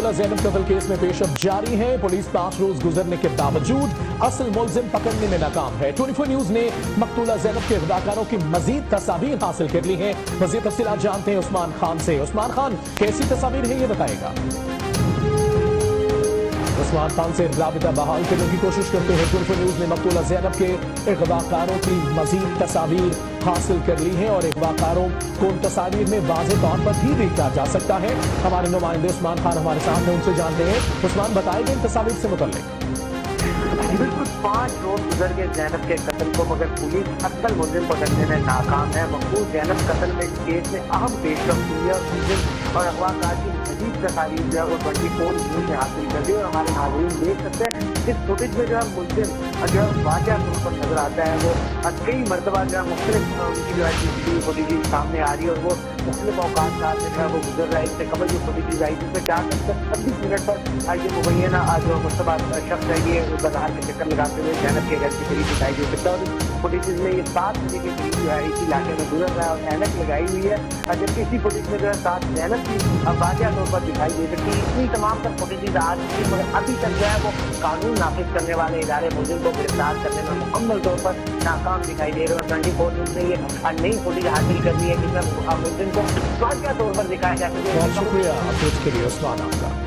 मकतूला ज़ैनब कत्ल केस में पेशरफ जारी है। पुलिस 5 रोज गुजरने के बावजूद असल मुलजिम पकड़ने में नाकाम है। 24 न्यूज ने मकतूला ज़ैनब के अगवाकारों की मजीद तस्वीर हासिल कर ली है। मजीद तफसीलात जानते हैं उस्मान खान से। उस्मान खान, कैसी तस्वीर है ये बताएगा। उस्मान खान से राबिता बहाल करने की कोशिश करते हैं। 24 न्यूज ने मकतूला ज़ैनब के अगवाकारों की मजीद तस्वीर हासिल कर ली है और अगवाकारों को उन तस्वीर में वाज़ेह तौर पर भी देखा जा सकता है। हमारे नुमाइंदे उस्मान खान हमारे साथ हैं, उनसे जानते हैं। उस्मान, बताएंगे इन तस्वीर से मुतल्लिक। बिल्कुल 5 रोज गुजर गए ज़ैनब के कत्ल को, मगर पुलिस असल मुलजिम पकड़ने में नाकाम है। मकबूल ज़ैनब कत्ल में केस में अहम पेशरफ हुई है और मुलजिम और अगवाकार की मजीद तस्वीर जो है वो 24 न्यूज ने हासिल कर दी। और हमारे नाज़रीन देख सकते हैं इस फुटेज में जो है मुलजिम जो है वाक़या तौर पर नजर आता है। वो कई मरतबा जो है मुख्तलिफ उनकी जो है CCTV फुटेज सामने आ रही है और वो मुख्तलिफ औकात का जो है वो गुजर रहा है। इससे कबल जो फुटेज आई जिसमें 4:26 मिनट पर ये मुबैना जो मुश्तबा शख्स है ये बाजार के चक्कर लगाते हुए ज़ैनब के घर के करीब दिखाई दे सकता है। और फुटेज में ये 7 बजे के करीब जो है इस इलाके में गुजर रहा है और ऐनक लगाई हुई है। जबकि इसी फुटेज में जो है 7 ज़ैनब की वाक़या तौर पर दिखाई दे सकती है। इतनी तमाम तर फुटेज आ चुकी है, मगर अभी तक जो है वो कानून नाफिज करने वाले इदारे मुलजिम को गिरफ्तार करने में मुकम्मल तौर पर नाकाम दिखाई दे रहे हैं। 24 न्यूज़ ने ये नई फुटेज हासिल कर ली है जिसमें मुलजिम को वाक़या तौर पर दिखाया जा सके। बहुत शुक्रिया अपडेट के लिए उस्मान आपका।